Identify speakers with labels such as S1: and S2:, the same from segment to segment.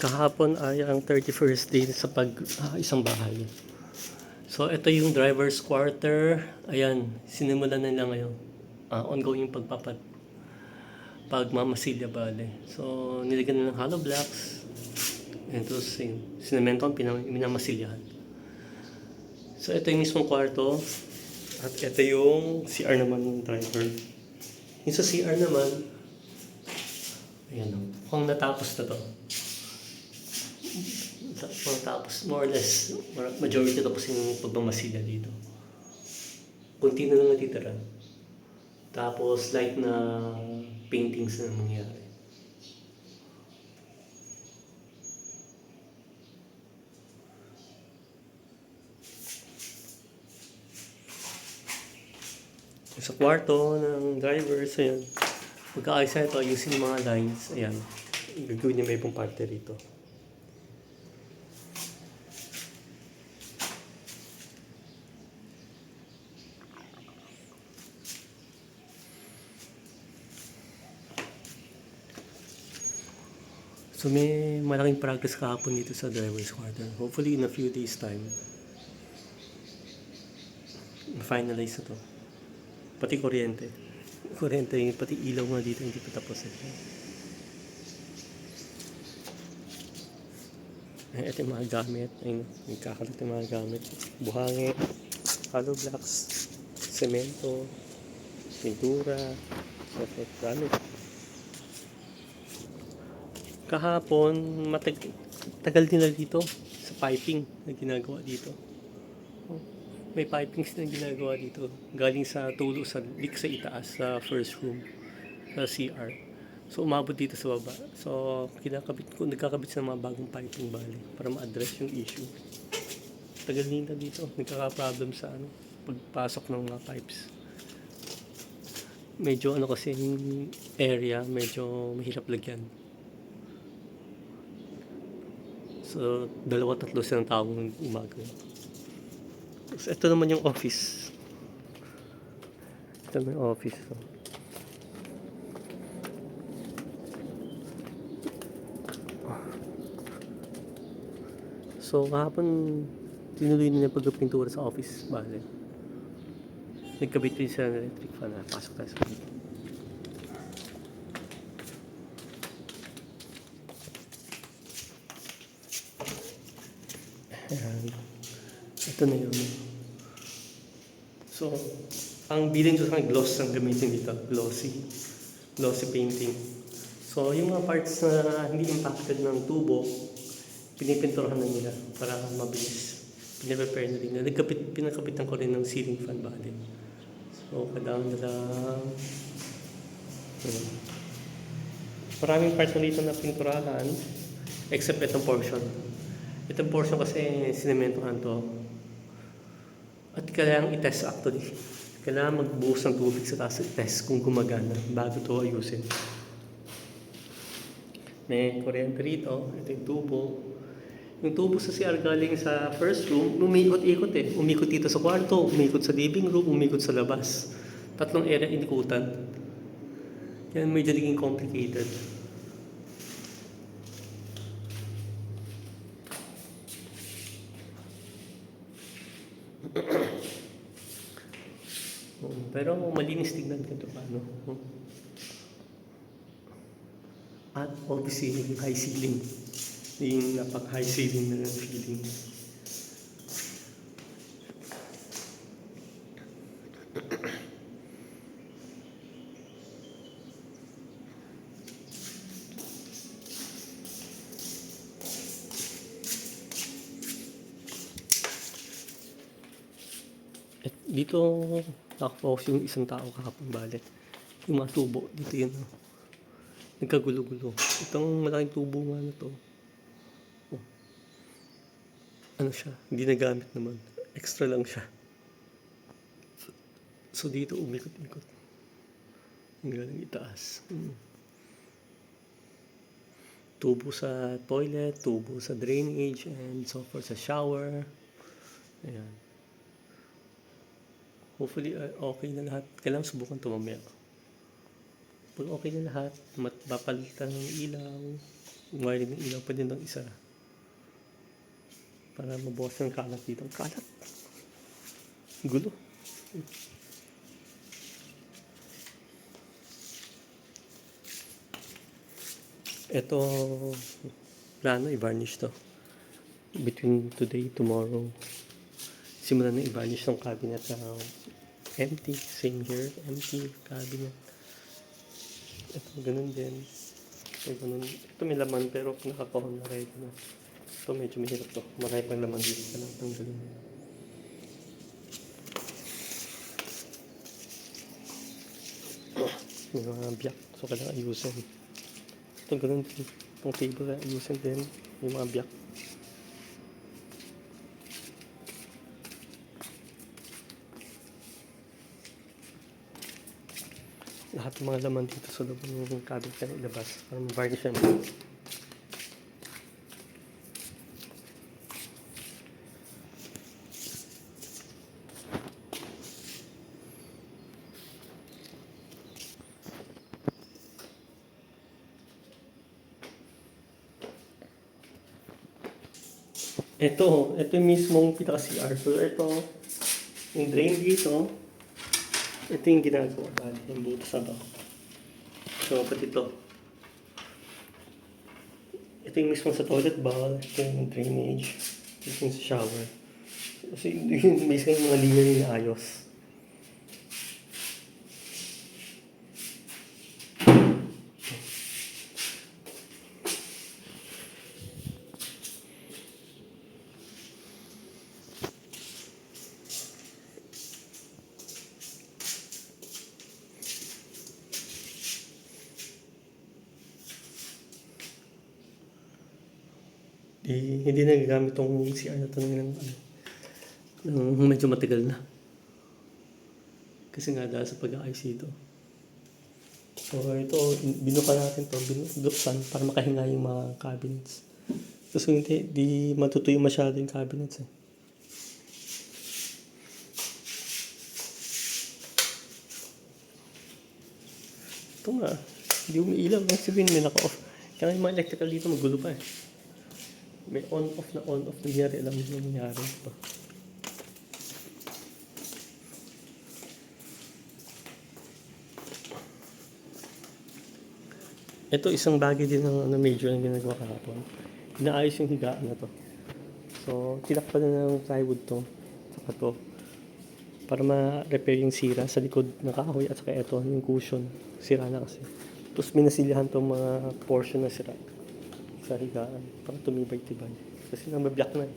S1: Kahapon ay ang 31st day sa isang bahay. So, ito yung driver's quarter. Ayan, sinimulan na nila ngayon. Ongoing pagmamasilya bale. So, nilagyan na ng hollow blocks. Ito sinemento ang minamasilyahan. So, ito yung mismong kwarto. At ito yung CR naman ng driver. Yung sa CR naman, ayan o, kung natapos na to. Tapos more or less majority tapos yung pagmamasilya dito, kunti na lang natitira, tapos light na paintings na mangyayari. Sa kwarto ng drivers, ayan, pagkaayos na ito, ayusin yung mga lines, ayan, gagawin niya may ibang parte rito. So may malaking progress kahapon dito sa driver's quarter. Hopefully in a few days time, finalize na to. Pati kuryente, pati ilaw nga dito hindi pa tapos eh. Ito yung mga gamit, ayun, nagkakalat yung mga gamit, buhangin, hollow blocks, semento, pintura, gamit. Kahapon, tagal din na dito sa piping na ginagawa dito. May pipings na ginagawa dito. Galing sa tulo sa leak sa itaas sa first room, sa CR. So umabot dito sa baba. So nagkakabit sa mga bagong piping bali para ma-address yung issue. Tagal din na dito. Nagkaka-problem sa pagpasok ng mga pipes. Medyo kasi yung area, medyo mahirap lagyan. So, 2-3 silang taong umagawa. So, ito naman yung office. Ito naman yung office. So, kahapon, tinuloy nila pagpintura sa office. Bale. Nagkabit din sa electric fan. Pasok tayo sa dito. Ayan. Ito na yun. So, ang billing ko sa gloss ang gamitin dito. Glossy painting. So, yung mga parts na hindi impacted ng tubo, pinipinturahan na nila para mabilis. Pinaprepare na rin. Pinakapitan ko rin ng ceiling fan bali. So, kailangan na lang. Maraming parts na dito na pinturahan, except itong portion. Itong portion kasi sinementohan to. At kailangan i-test actually. Kailangan magbuhos ng tubig sa taas i-test kung gumagana bago to ayusin. May kuryente rito. Ito yung tubo. Yung tubo sa CR galing sa first room, umikot-ikot eh. Umikot dito sa kwarto, umikot sa living room, umikot sa labas. 3 area inikutan. Yan medyo naging complicated. Pero malinis tignan ko ito paano. At obviously naging high ceiling. Yung napaka-high ceiling na ng feeling. At dito nakafocus yung isang tao kahapon bale. Yung mga tubo dito yun. Nagkagulo-gulo. Itong malaking tubo nga na to. Ano siya? Hindi nagamit naman. Extra lang siya. So dito umikot-ikot. Hanggang itaas. Tubo sa toilet, tubo sa drainage, and so forth sa shower. Ayan. Hopefully, okay na lahat. Kailangan subukan ito mamaya. Pag okay na lahat, mapapalitan ng ilaw, Wiring ng ilaw pa din ng isa. Para mabawasan ang kalat dito. Ang kalat. Gulo. Ito, plano i-varnish to. Between today, tomorrow. Simulan na i-varnish ng cabinet na empty. Same here, empty cabinet. Ito, ganun din. Ito, ganun. Ito may laman pero nakakahon na kayo na. Ito medyo mahirap to. Marami pang laman dito ka lang tanggalin. May mga biyak. So, kailangan ayusin. Ito ganun din. Itong table ayusin din. May mga biyak. Lahat ng mga laman dito sa loob ng cabinet ka na ilabas para ma-varnish yan. Ito yung mismong pinaka-CR. So, ito, yung drain dito, ito yung ginagawa bali, yung butas na to. So, pati ito. Ito yung mismo sa toilet bowl, ito yung drainage, ito yung sa shower. So, yung basically yung mga linya yung naayos. Hindi na gagamit tong CR na ito ng medyo matagal na. Kasi nga dahil sa pag-aayos dito. So ito, binuka natin to, binuksan para makahinga yung mga cabinets. So hindi, di matutuyo masyado yung cabinets eh. Ito nga, hindi umiilaw. Ang sabihin may naka-off. Kaya yung mga electrical dito magulo pa eh. May on-off na on-off nangyari. Alam mo yung nangyari ito. Ito isang bagay din ng major na ginagawa kahapon. Inaayos yung higaan na to. So, tinakpan na ng plywood to. Saka to. Para ma-repair yung sira sa likod ng kahoy at saka ito, yung cushion. Sira na kasi. Tapos minasilihan tong mga portion na sira sa higaan para tumibay-tibay. Kasi nabablock na eh.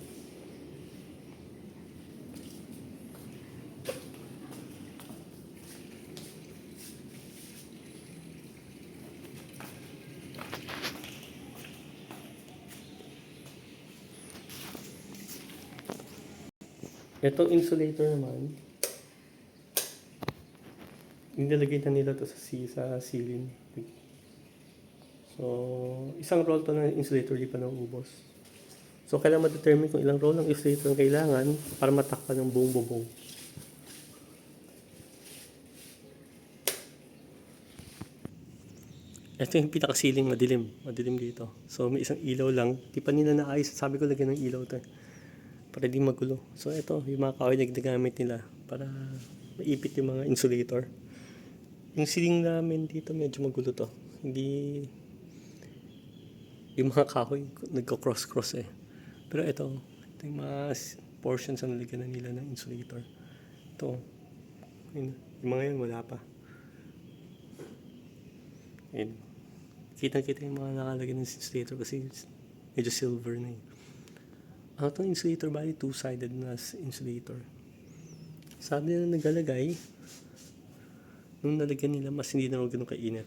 S1: Itong insulator naman, nilagay na nila to sa ceiling. So, isang roll to ng insulator, di pa nauubos. So, kailangan ma-determine kung ilang roll ng insulator ang kailangan para matakpan ng buong bubong. Ito yung pinaka-ceiling, madilim. Madilim dito. So, may isang ilaw lang. Di pa nila naayos. Sabi ko lagyan ng ilaw to. Para di magulo. So, ito, yung mga kahoy na ginagamit nila para maipit yung mga insulator. Yung ceiling namin dito, medyo magulo to. Hindi... Yung mga kahoy, nagko-cross-cross eh. Pero ito yung mga portions na nalagyan na nila ng insulator. Ito, yung mga yan, wala pa. Yun. Kita-kita yung mga nakalagay ng insulator kasi medyo silver na eh. Ano itong insulator bali? Two-sided na insulator. Sabi nila naglalagay, nung nalagyan nila, mas hindi na ganun kainit.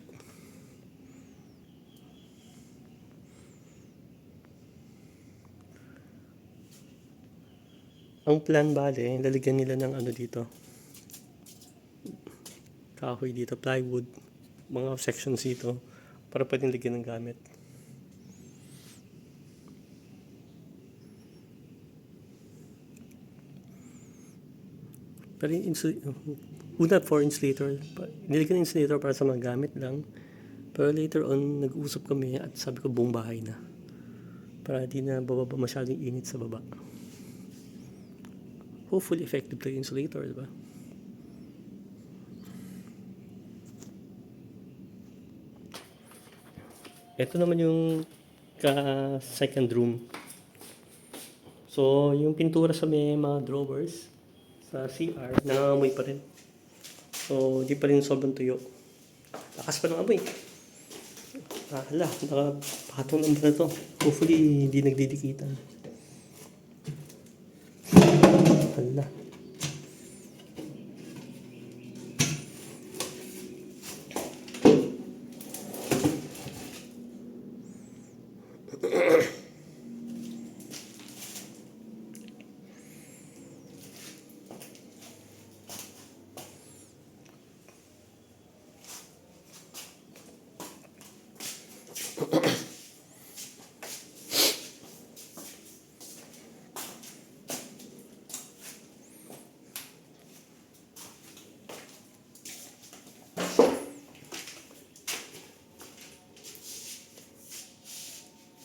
S1: Ang plan bale, lalagyan nila ng ano dito. Kahoy dito, plywood, mga sections dito para pwedeng lagyan ng gamit. Pero yung una for insulator, nilagyan ng insulator para sa mga gamit lang, Pero later on, nag-usap kami at sabi ko buong bahay na. Para di na bababa masyadong init sa baba. Hopefully effective to yung insulator, diba? Ito naman yung second room. So, yung pintura sa may mga drawers sa CR, nangangamoy pa rin. So, di pa rin sobrang tuyo. Lakas pa ng amoy. Hala, nakapatong naman na to. Hopefully, hindi nagdidikitan. Hala.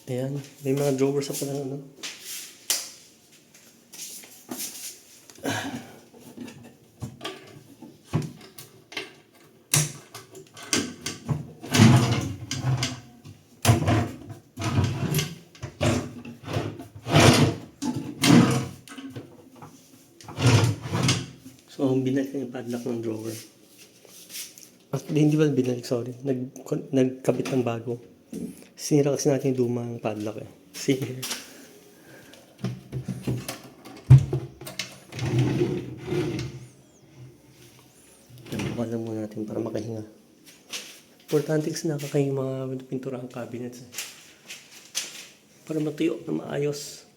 S1: Ayan, may mga drawers sa pala, no? So, binalik na yung padlock ng drawer. Hindi ba binalik, sorry. Nagkabit ng bago. Sinira kasi natin yung lumang padlock eh. See here. Bukan lang muna natin para makahinga. Importante kasi nakakahinga yung mga pintura ang cabinets eh. Para matuyo na maayos.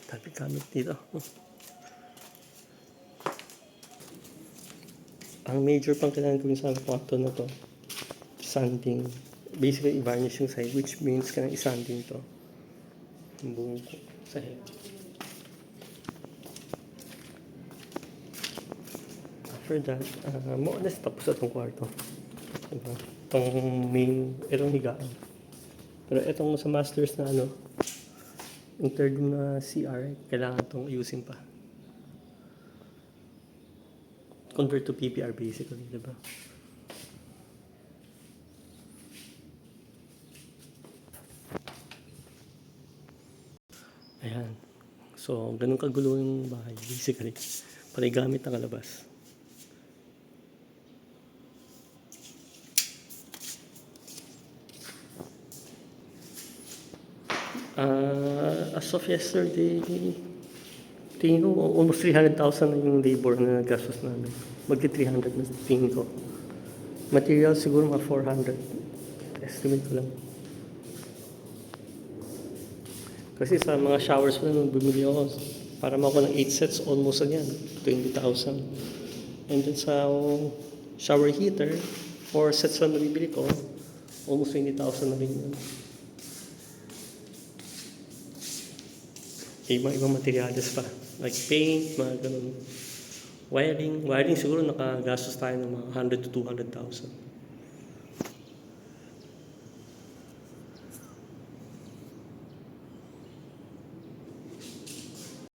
S1: Tapi gamit dito. Ang major pang kailangan gawin sa kwarto na to, sanding. Basically, i-varnish yung side, which means kailangan i-sanding to. Yung buong sa head. After that, more or less tapos na itong kwarto. Diba? Itong higaan. Pero itong sa masters na yung third room na CR, kailangan itong ayusin pa. Convert to PPR basically, diba? Ayan. So, ganun kagulo yung bahay basically. Para gamit na kalabas. As of yesterday, tingin ko almost 300,000 na yung labor na gastos namin. Magti 300 na tingin ko. Material siguro mga 400. Estimate ko lang. Kasi sa mga showers ko na nung bumili ako, para makuha ng 8 sets, almost again, 20,000. And then sa shower heater, 4 sets na nabibili ko, almost 20,000 na rin yun. Ibang materials pa. Like paint, mga ganun. Wiring siguro nakagastos tayo ng mga 100 to 200,000.